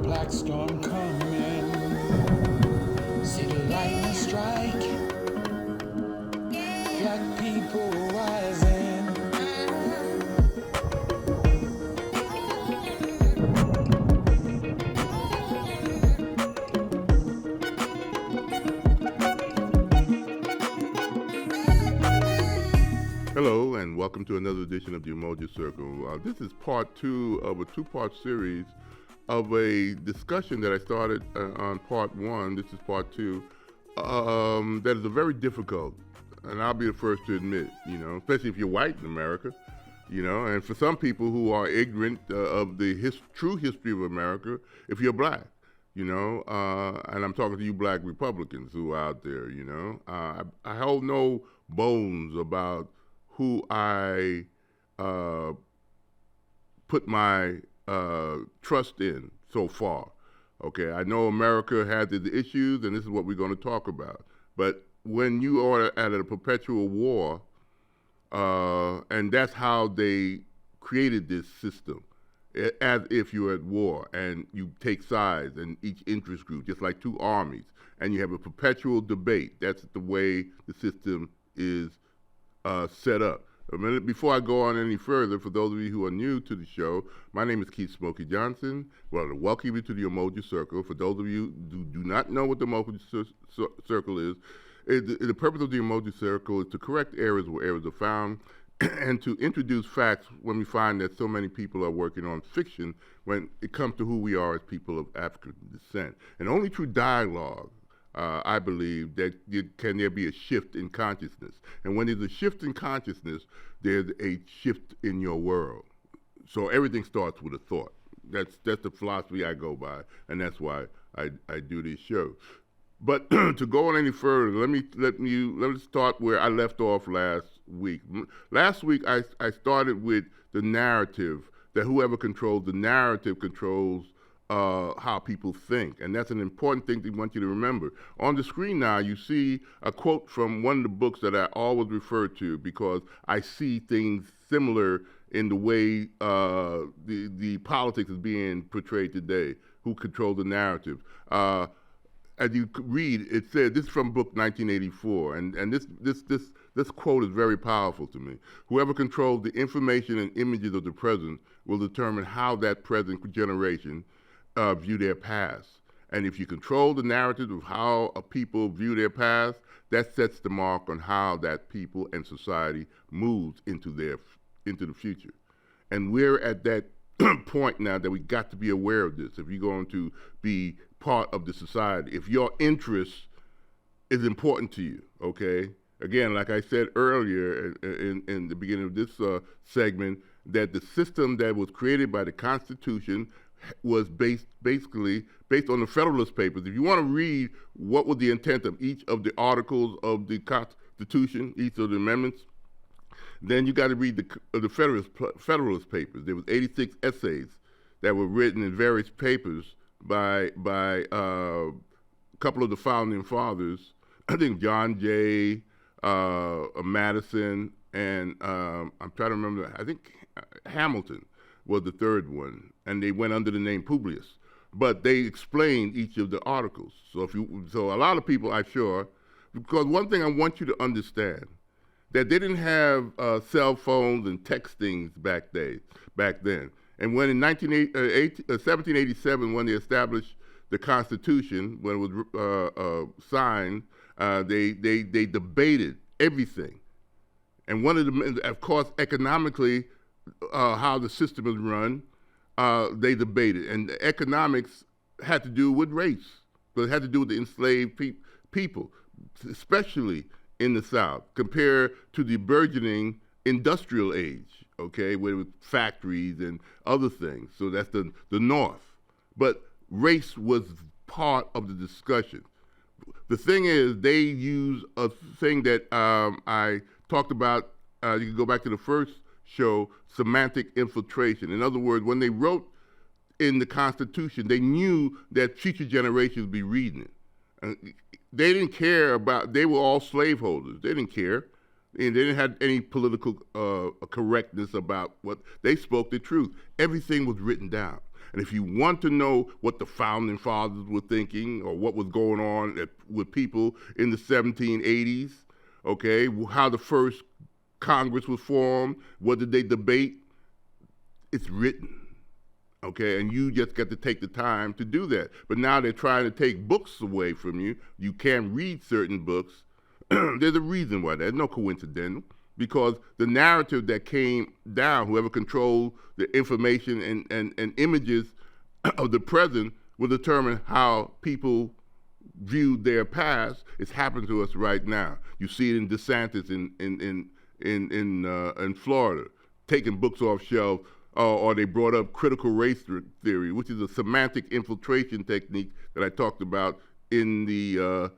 black storm coming. See the lightning strike. Black people rising. Hello, and welcome to another edition of the Umoja Circle. This is part two of a two-part series of a discussion that I started on part one. This is part two. That is a very difficult, and I'll be the first to admit, especially if you're white in America, and for some people who are ignorant of the true history of America, if you're black, and I'm talking to you black Republicans who are out there, I hold no bones about who I put my trust in so far. Okay, I know America has its issues, and this is what we're going to talk about. But when you are at a perpetual war, and that's how they created this system, as if you're at war, and you take sides in each interest group, just like two armies, and you have a perpetual debate. That's the way the system is set up. Before I go on any further, for those of you who are new to the show, my name is Keith Smokey Johnson. Well, to welcome you to the Umoja Circle. For those of you who do not know what the Umoja Circle is, the purpose of the Umoja Circle is to correct errors where errors are found and to introduce facts when we find that so many people are working on fiction when it comes to who we are as people of African descent. And only through dialogue, I believe that there be a shift in consciousness. And when there's a shift in consciousness, there's a shift in your world. So everything starts with a thought. That's the philosophy I go by, and that's why I do this show. But to go on any further, let me start where I left off last week. Last week I started with the narrative, that whoever controls the narrative controls how people think. And that's an important thing I want you to remember. On the screen now, you see a quote from one of the books that I always refer to because I see things similar in the way the politics is being portrayed today, who controls the narrative. As you read, it says, this is from book 1984, and this quote is very powerful to me. Whoever controls the information and images of the present will determine how that present generation view their past. And if you control the narrative of how a people view their past, that sets the mark on how that people and society moves into the future. And we're at that point now that we got to be aware of this. If you're going to be part of the society, if your interest is important to you, okay? Again, like I said earlier in the beginning of this segment, that the system that was created by the Constitution was basically based on the Federalist Papers. If you want to read what was the intent of each of the articles of the Constitution, each of the amendments, then you got to read the Federalist Papers. There was 86 essays that were written in various papers by a couple of the founding fathers. I think John Jay, Madison, and I'm trying to remember, I think Hamilton was the third one, and they went under the name Publius. But they explained each of the articles. So a lot of people, I'm sure, because one thing I want you to understand, that they didn't have cell phones and textings back then. And when in 1787, when they established the Constitution, when it was signed, they debated everything. And one of the, of course, economically, how the system is run, they debated. And the economics had to do with race. So it had to do with the enslaved people, especially in the South, compared to the burgeoning industrial age, okay, with factories and other things. So that's the North. But race was part of the discussion. The thing is, they use a thing that I talked about, you can go back to the first show, semantic infiltration. In other words, when they wrote in the Constitution, they knew that future generations would be reading it. They didn't care about, they were all slaveholders. They didn't care. And they didn't have any political correctness about what, they spoke the truth. Everything was written down. And if you want to know what the founding fathers were thinking or what was going on with people in the 1780s, okay, how the first Congress was formed, what did they debate, it's written. Okay, and you just got to take the time to do that. But now they're trying to take books away from you. You can't read certain books. There's a reason why. There's no coincidental. Because the narrative that came down, whoever controlled the information and images of the present will determine how people viewed their past. It's happened to us right now. You see it in DeSantis in Florida, taking books off shelves. Or they brought up critical race theory, which is a semantic infiltration technique that I talked about in the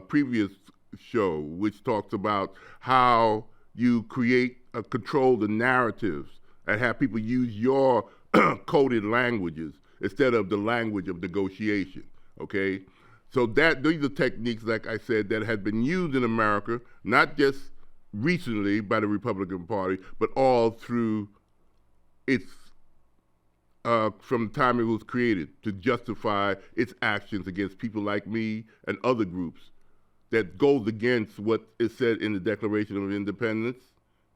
previous show, which talks about how you control the narratives and have people use your coded languages instead of the language of negotiation, okay? So these are techniques, like I said, that had been used in America, not just recently by the Republican Party, but all through its from the time it was created to justify its actions against people like me and other groups that goes against what is said in the Declaration of Independence.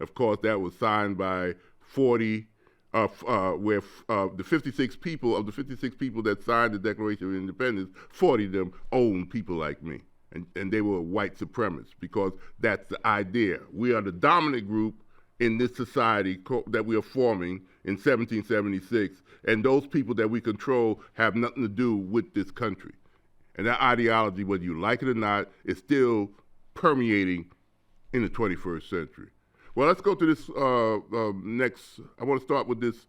Of course, that was signed by 40, where the 56 people that signed the Declaration of Independence, 40 of them owned people like me. And they were white supremacists because that's the idea. We are the dominant group in this society that we are forming in 1776, and those people that we control have nothing to do with this country. And that ideology, whether you like it or not, is still permeating in the 21st century. Well, let's go to this next. I want to start with this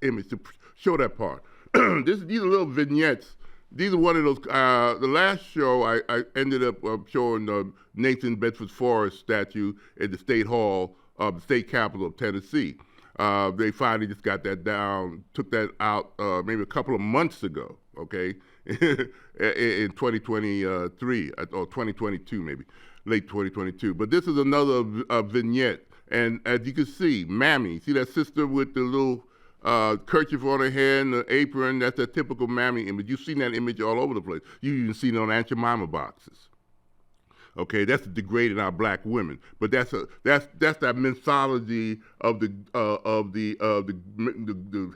image to show that part. These are little vignettes. These are one of those. The last show, I ended up showing the Nathan Bedford Forrest statue at the State Hall of the state capital of Tennessee. They finally just got that down, took that out maybe a couple of months ago, okay, in 2023, or 2022 maybe, late 2022. But this is another vignette, and as you can see, Mammy, see that sister with the little kerchief on her head and the apron, that's a typical Mammy image. You've seen that image all over the place. You even seen it on Aunt Jemima boxes. Okay, that's degrading our black women, but that's that mythology of the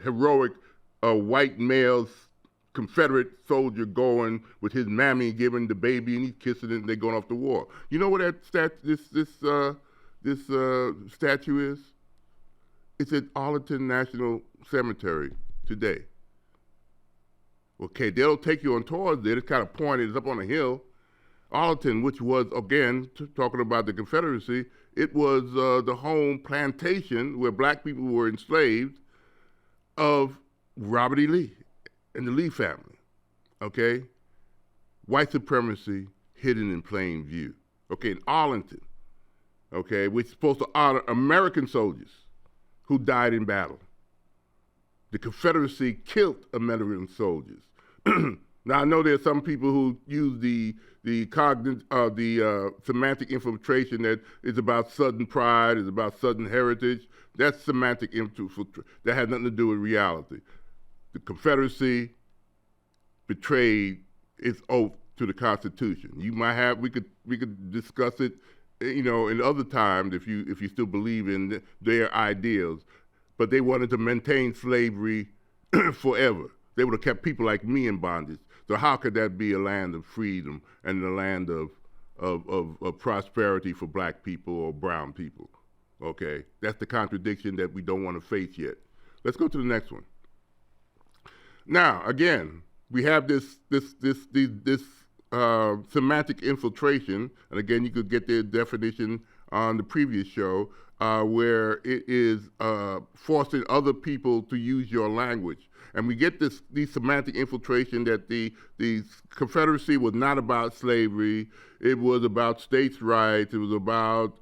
heroic white males, Confederate soldier going with his mammy giving the baby and he's kissing it and they're going off to war. You know where this statue is? It's at Arlington National Cemetery today. Okay, they'll take you on tours there. It's kind of pointed. It's up on a hill. Arlington, which was, again, talking about the Confederacy, it was the home plantation where black people were enslaved of Robert E. Lee and the Lee family, okay? White supremacy hidden in plain view, okay, in Arlington, okay, which is supposed to honor American soldiers who died in battle. The Confederacy killed American soldiers. Now, I know there are some people who use the semantic infiltration that is about Southern pride, is about Southern heritage. That's semantic infiltration. That has nothing to do with reality. The Confederacy betrayed its oath to the Constitution. You might have, we could discuss it, you know, in other times if you still believe in their ideals, but they wanted to maintain slavery forever. They would have kept people like me in bondage. So how could that be a land of freedom and a land of prosperity for black people or brown people? Okay, that's the contradiction that we don't want to face yet. Let's go to the next one. Now, again, we have this semantic infiltration, and again, you could get the definition on the previous show, where it is forcing other people to use your language. And we get these semantic infiltration that the Confederacy was not about slavery, it was about states' rights, it was about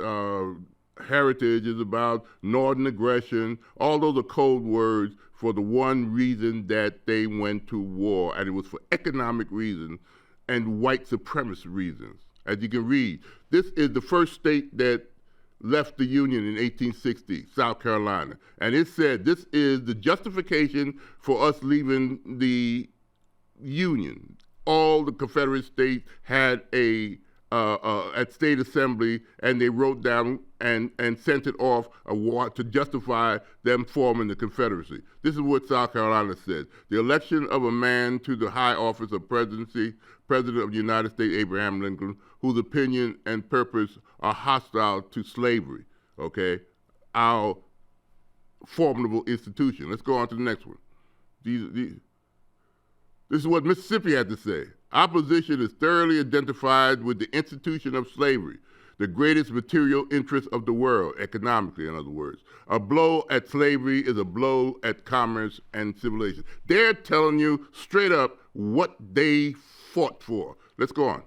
heritage, it was about northern aggression. All those are code words for the one reason that they went to war, and it was for economic reasons and white supremacist reasons. As you can read, this is the first state that left the Union in 1860, South Carolina. And it said this is the justification for us leaving the Union. All the Confederate states had at state assembly, and they wrote down and sent it off a war to justify them forming the Confederacy. This is what South Carolina said. The election of a man to the high office of presidency, President of the United States, Abraham Lincoln, whose opinion and purpose are hostile to slavery, okay? Our formidable institution. Let's go on to the next one. This is what Mississippi had to say. Opposition is thoroughly identified with the institution of slavery, the greatest material interest of the world, economically, in other words. A blow at slavery is a blow at commerce and civilization. They're telling you straight up what they fought for. Let's go on.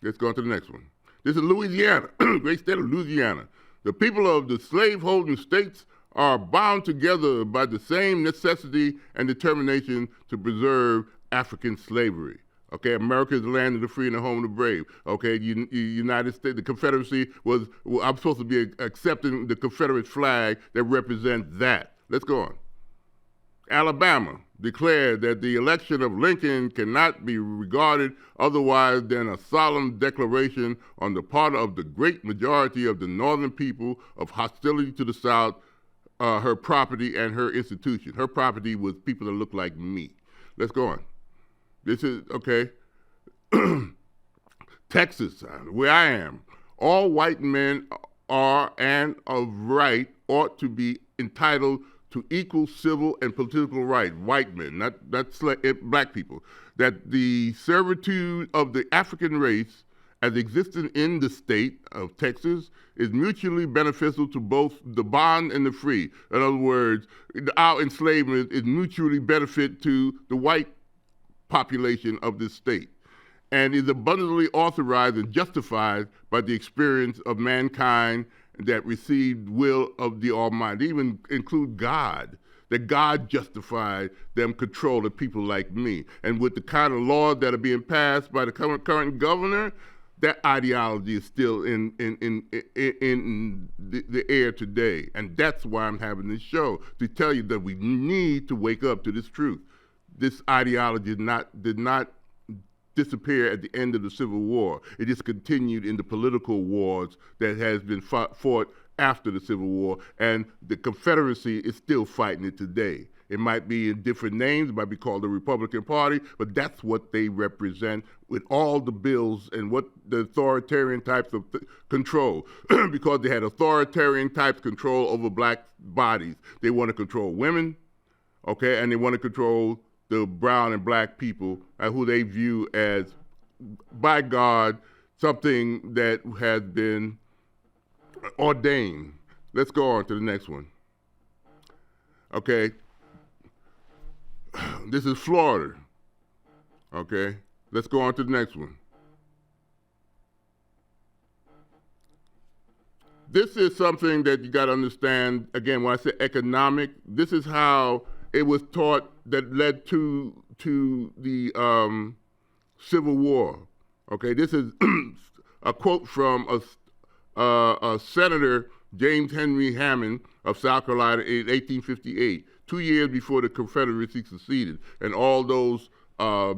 Let's go on to the next one. This is Louisiana, great state of Louisiana. The people of the slave-holding states are bound together by the same necessity and determination to preserve African slavery. Okay, America is the land of the free and the home of the brave. Okay, United States, the Confederacy I'm supposed to be accepting the Confederate flag that represents that. Let's go on. Alabama declared that the election of Lincoln cannot be regarded otherwise than a solemn declaration on the part of the great majority of the northern people of hostility to the South, her property and her institution. Her property was people that look like me. Let's go on. This is, okay. Texas, where I am, all white men are and of right ought to be entitled to equal civil and political rights. White men, not black people. That the servitude of the African race as existing in the state of Texas is mutually beneficial to both the bond and the free. In other words, our enslavement is mutually benefit to the white population of this state, and is abundantly authorized and justified by the experience of mankind that received will of the Almighty. They even include God, that God justified them controlling people like me. And with the kind of laws that are being passed by the current governor, that ideology is still in the air today. And that's why I'm having this show, to tell you that we need to wake up to this truth. This ideology did not disappear at the end of the Civil War. It just continued in the political wars that has been fought after the Civil War, and the Confederacy is still fighting it today. It might be in different names, it might be called the Republican Party, but that's what they represent with all the bills and what the authoritarian types of control, because they had authoritarian types control over black bodies. They want to control women, okay, and they want to control the brown and black people who they view as, by God, something that has been ordained. Let's go on to the next one. Okay. This is Florida. Okay. Let's go on to the next one. This is something that you got to understand. Again, when I say economic, this is how it was taught that led to the Civil War. Okay, this is a quote from a Senator, James Henry Hammond of South Carolina in 1858, 2 years before the Confederacy seceded, and all those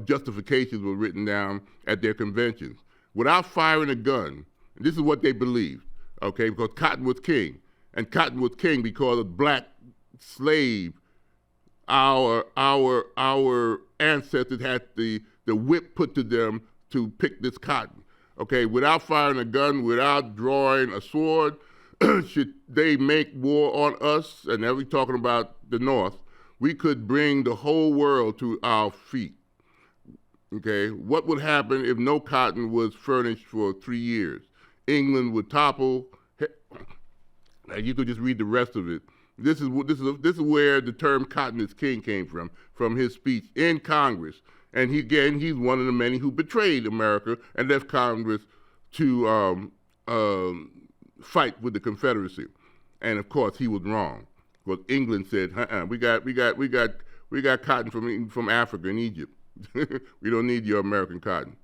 justifications were written down at their conventions. Without firing a gun, and this is what they believed, okay, because cotton was king, and cotton was king because of black slave. Our ancestors had the whip put to them to pick this cotton. Okay, without firing a gun, without drawing a sword, should they make war on us, and now we're talking about the North, we could bring the whole world to our feet. Okay, what would happen if no cotton was furnished for 3 years? England would topple. Now you could just read the rest of it. This is where the term "cotton is king" came from his speech in Congress. And he's one of the many who betrayed America and left Congress to fight with the Confederacy. And of course, he was wrong, because England said, we got cotton from Africa and Egypt. We don't need your American cotton.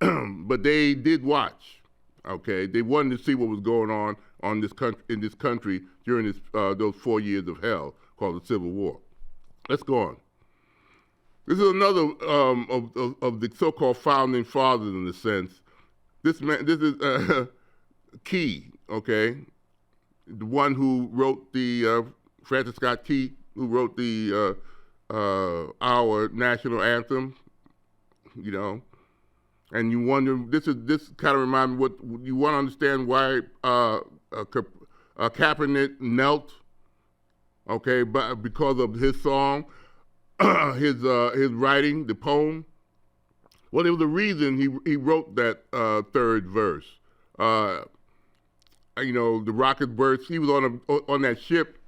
But they did watch, Okay, they wanted to see what was going on this country in this country during those 4 years of hell called the Civil War. Let's go on. This is another of the so-called founding fathers in a sense. This is Key, okay, the one who wrote the Francis Scott Key, who wrote the our national anthem, you know. And you wonder, this kind of reminds me what you want to understand why Kaepernick knelt, okay, but because of his song, his writing, the poem. Well, there was a reason he wrote that third verse. You know, the rocket burst. He was on that ship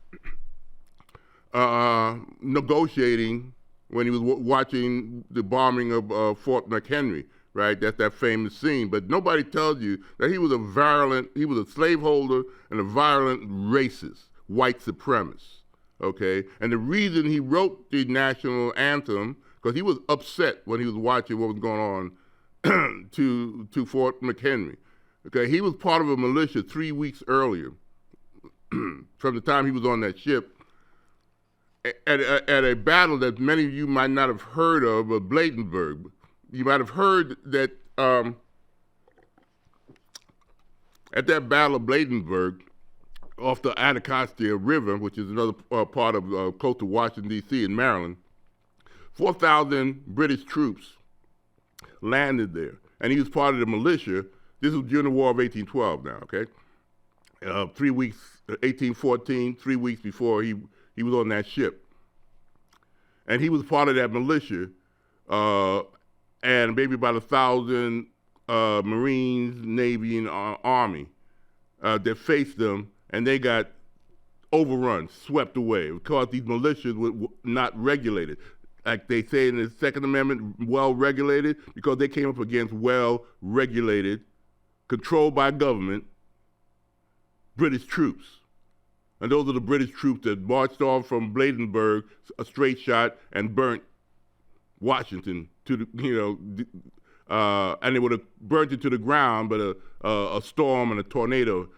negotiating when he was watching the bombing of Fort McHenry. Right, that's that famous scene. But nobody tells you that he was a slaveholder and a violent racist, white supremacist. Okay, and the reason he wrote the national anthem because he was upset when he was watching what was going on to Fort McHenry. Okay, he was part of a militia 3 weeks earlier, from the time he was on that ship, at a battle that many of you might not have heard of Bladensburg. You might have heard that at that Battle of Bladensburg, off the Anacostia River, which is another part of close to Washington, D.C. in Maryland, 4,000 British troops landed there. And he was part of the militia. This was during the War of 1812 now, okay? 3 weeks, 1814, 3 weeks before he was on that ship. And he was part of that militia, and maybe about 1,000 Marines, Navy, and Army that faced them, and they got overrun, swept away, because these militias were not regulated. Like they say in the Second Amendment, well-regulated, because they came up against well-regulated, controlled by government, British troops. And those are the British troops that marched off from Bladensburg, a straight shot, and burnt Washington to the, and they would have burnt it to the ground, but a storm and a tornado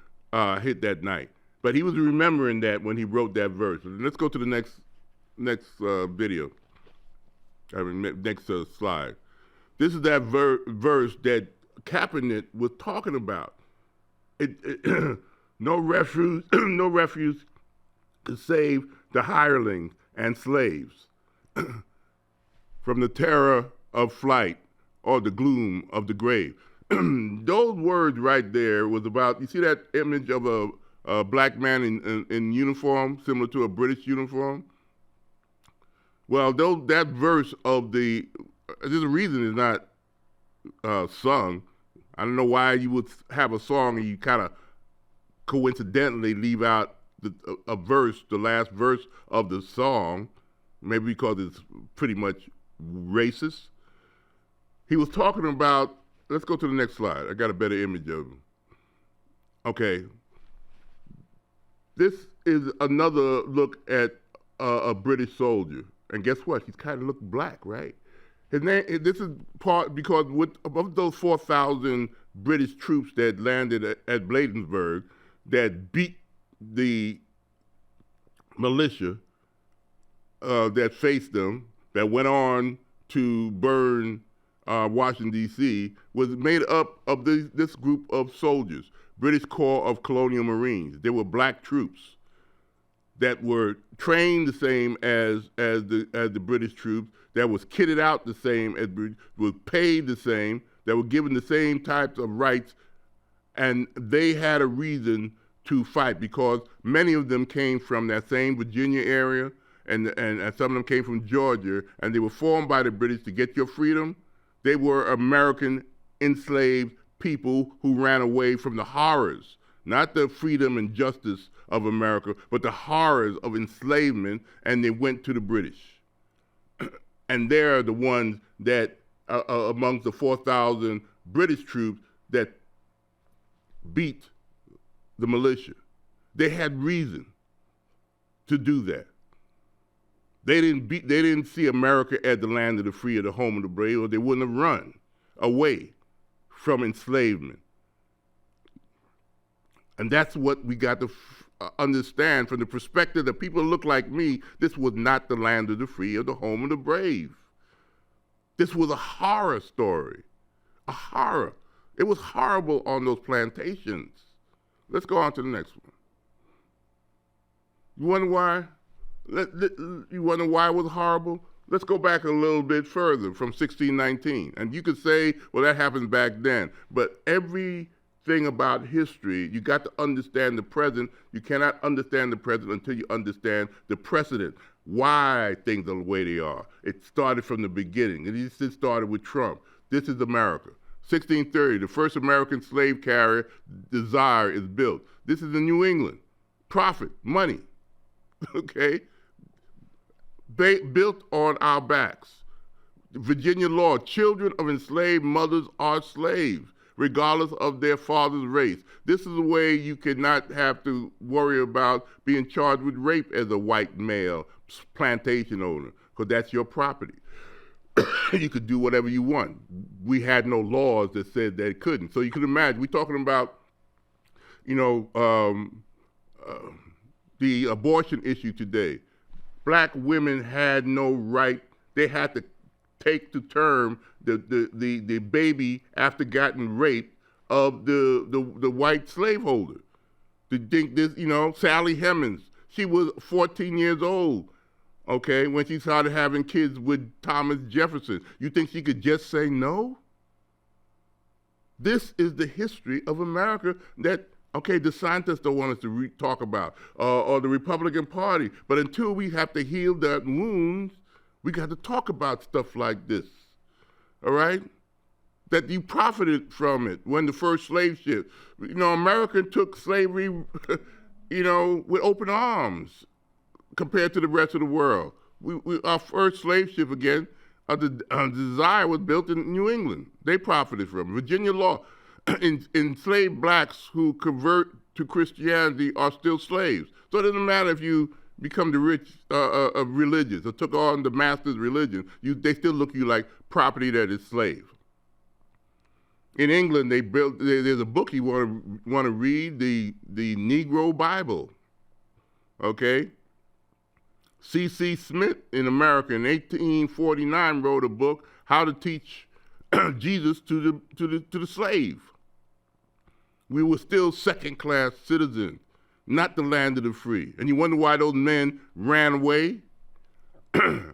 hit that night. But he was remembering that when he wrote that verse. Let's go to the next video. Next slide. This is that verse that Kaepernick was talking about. No refuge, no refuge to save the hirelings and slaves from the terror of flight or the gloom of the grave. Those words right there was about, you see that image of a black man in uniform, similar to a British uniform? Well, that verse of there's a reason it's not sung. I don't know why you would have a song and you kind of coincidentally leave out a verse, the last verse of the song, maybe because it's pretty much racist. He was talking about, let's go to the next slide. I got a better image of him. Okay. This is another look at a British soldier. And guess what? He's kind of look black, right? His name. This is part because of those 4,000 British troops that landed at Bladensburg that beat the militia that faced them, that went on to burn Washington, D.C., was made up of this group of soldiers, British Corps of Colonial Marines. They were black troops that were trained the same as the British troops, that was kitted out the same, was paid the same, that were given the same types of rights, and they had a reason to fight because many of them came from that same Virginia area, and some of them came from Georgia, and they were formed by the British to get your freedom. They were American enslaved people who ran away from the horrors, not the freedom and justice of America, but the horrors of enslavement, and they went to the British. And they're the ones that, amongst the 4,000 British troops that beat the militia. They had reason to do that. They didn't see America as the land of the free or the home of the brave, or they wouldn't have run away from enslavement. And that's what we got to understand from the perspective that people look like me. This was not the land of the free or the home of the brave. This was a horror story, a horror. It was horrible on those plantations. Let's go on to the next one. You wonder why? You wonder why it was horrible? Let's go back a little bit further from 1619. And you could say, well, that happened back then. But everything about history, you got to understand the present. You cannot understand the present until you understand the precedent, why things are the way they are. It started from the beginning. It started with Trump. This is America. 1630, the first American slave carrier, Desire, is built. This is in New England. Profit, money, okay? Built on our backs. Virginia law, children of enslaved mothers are slaves, regardless of their father's race. This is a way you cannot have to worry about being charged with rape as a white male plantation owner, because that's your property. You could do whatever you want. We had no laws that said they couldn't. So you can imagine, we're talking about, the abortion issue today. Black women had no right. They had to take to term the baby after getting raped of the white slaveholder. To think this, Sally Hemings, she was 14 years old, okay, when she started having kids with Thomas Jefferson. You think she could just say no? This is the history of America that, okay, the scientists don't want us to talk about, or the Republican Party. But until we have to heal that wound, we got to talk about stuff like this, all right? That you profited from it when the first slave ship. America took slavery, with open arms compared to the rest of the world. Our first slave ship, again, the Desire, was built in New England. They profited from it. Virginia law. Enslaved blacks who convert to Christianity are still slaves. So it doesn't matter if you become the rich religious or took on the master's religion, they still look at you like property that is slave. In England, there's a book you want to read, the Negro Bible, okay? C.C. Smith in America in 1849 wrote a book, How to Teach Jesus to the Slave. We were still second-class citizens, not the land of the free. And you wonder why those men ran away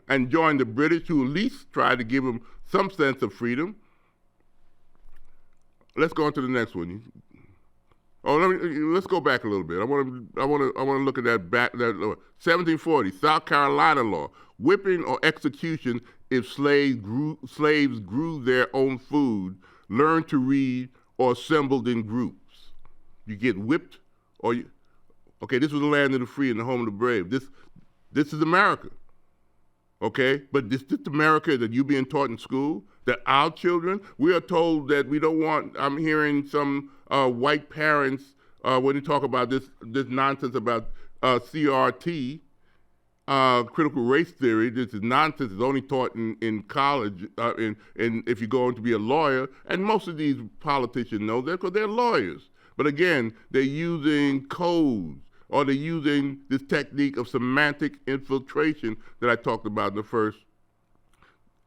and joined the British, who at least tried to give them some sense of freedom. Let's go on to the next one. Let's go back a little bit. I want to look at that 1740 South Carolina law, whipping or execution if slaves grew their own food, learned to read, or assembled in groups. You get whipped, okay, this was the land of the free and the home of the brave. This is America, okay? But this America that you're being taught in school, that our children, we are told that we don't want, I'm hearing some white parents, when they talk about this nonsense about CRT, critical race theory. This is nonsense. It's only taught in college, and if you're going to be a lawyer. And most of these politicians know that because they're lawyers. But again, they're using codes, or they're using this technique of semantic infiltration that I talked about in the first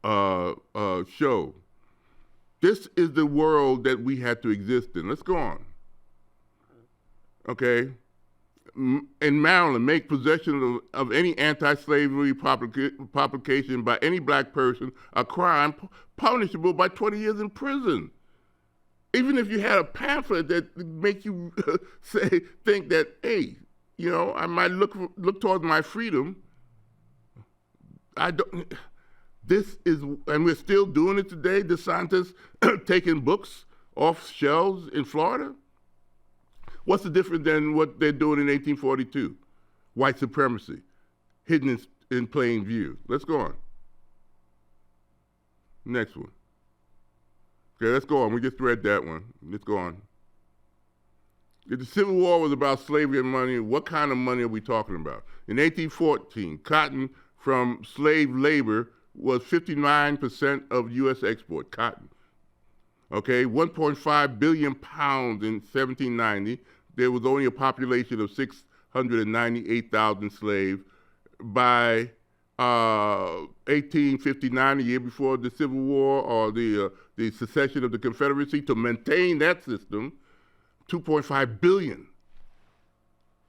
show. This is the world that we had to exist in. Let's go on. Okay. In Maryland, make possession of any anti-slavery publication by any black person a crime punishable by 20 years in prison. Even if you had a pamphlet that make you think that, hey, I might look towards my freedom. I don't. This is, and we're still doing it today. The scientists taking books off shelves in Florida. What's the difference than what they're doing in 1842? White supremacy, hidden in plain view. Let's go on. Next one. Okay, let's go on. We just read that one. Let's go on. If the Civil War was about slavery and money, what kind of money are we talking about? In 1814, cotton from slave labor was 59% of U.S. export, cotton. Okay, 1.5 billion pounds in 1790. there was only a population of 698,000 slaves. By 1859, the year before the Civil War or the secession of the Confederacy, to maintain that system, 2.5 billion.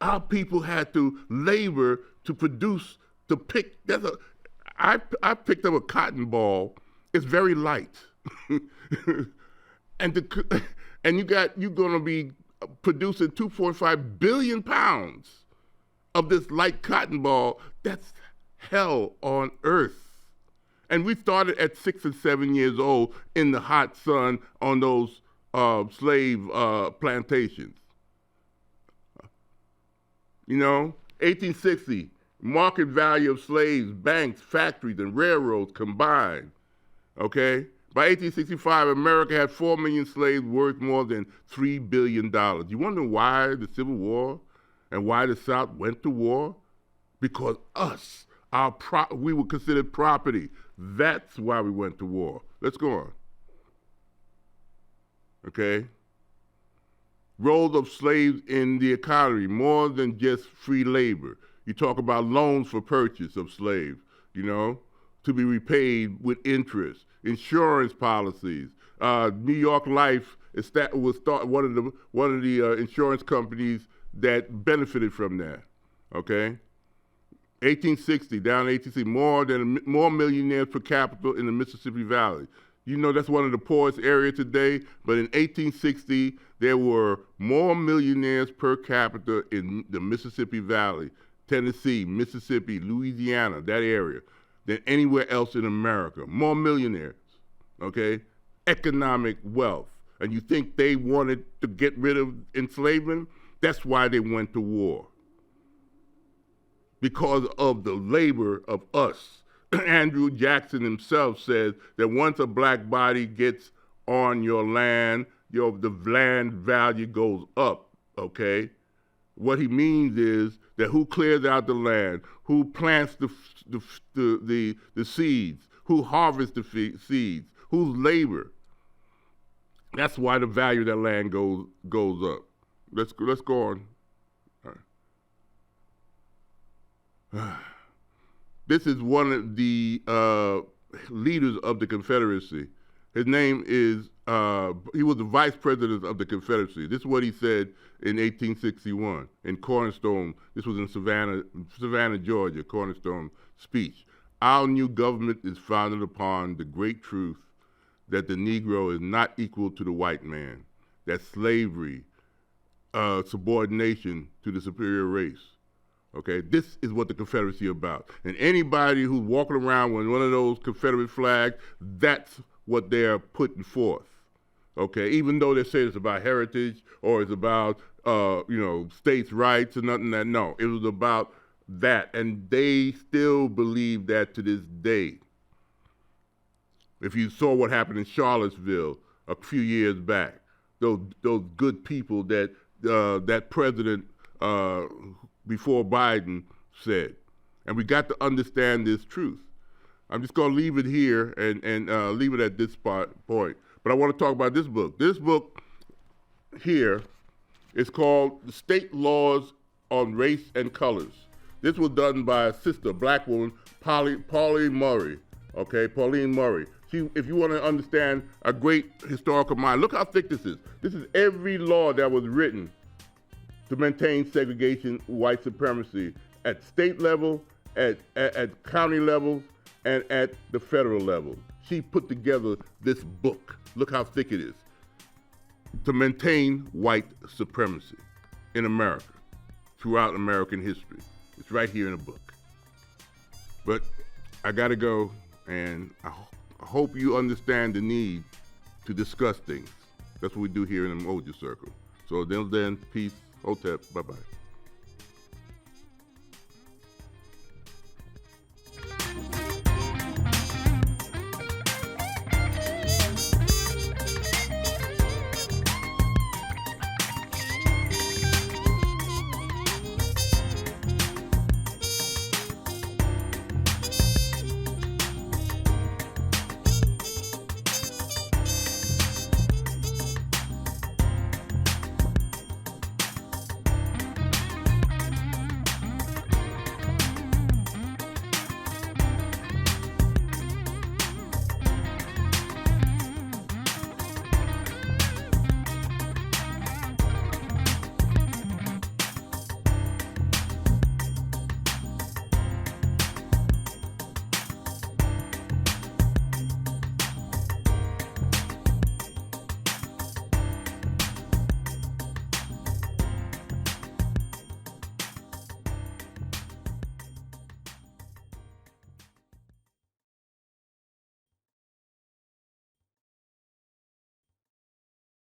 Our people had to labor to produce, to pick. I picked up a cotton ball. It's very light, and you're gonna be producing 2.5 billion pounds of this light cotton ball. That's hell on earth. And we started at 6 and 7 years old in the hot sun on those slave plantations. You know, 1860, market value of slaves, banks, factories, and railroads combined, okay? By 1865, America had 4 million slaves worth more than $3 billion. You wonder why the Civil War and why the South went to war? Because we were considered property. That's why we went to war. Let's go on. Okay? Role of slaves in the economy, more than just free labor. You talk about loans for purchase of slaves, you know, to be repaid with interest, insurance policies. New York Life was one of the insurance companies that benefited from that. Okay, 1860 down to 1860, more millionaires per capita in the Mississippi Valley. You know, that's one of the poorest areas today, but in 1860, there were more millionaires per capita in the Mississippi Valley, Tennessee, Mississippi, Louisiana, that area, than anywhere else in America. More millionaires, okay? Economic wealth. And you think they wanted to get rid of enslavement? That's why they went to war. Because of the labor of us. Andrew Jackson himself says that once a black body gets on your land, the land value goes up, okay? What he means is that who clears out the land, who plants the seeds, who harvests the seeds, whose labor. That's why the value of that land goes up. Let's go on. All right. This is one of the leaders of the Confederacy. His name is, he was the vice president of the Confederacy. This is what he said in 1861 in Cornerstone. This was in Savannah, Georgia, Cornerstone speech. Our new government is founded upon the great truth that the Negro is not equal to the white man, that slavery, subordination to the superior race. Okay, this is what the Confederacy is about. And anybody who's walking around with one of those Confederate flags, that's what they're putting forth. Okay, even though they say it's about heritage or it's about, states' rights or nothing that, no, it was about that. And they still believe that to this day. If you saw what happened in Charlottesville a few years back, those good people that that president before Biden said. And we got to understand this truth. I'm just going to leave it here and leave it at this point. But I want to talk about this book. This book here is called State Laws on Race and Colors. This was done by a sister, a black woman, Pauline Murray. Okay, Pauline Murray. If you want to understand a great historical mind, look how thick this is. This is every law that was written to maintain segregation, white supremacy at state level, at county level, and at the federal level. She put together this book. Look how thick it is. To maintain white supremacy in America, throughout American history. It's right here in the book. But I gotta go, and I hope you understand the need to discuss things. That's what we do here in the Umoja Circle. So then, peace. Hotep, bye-bye.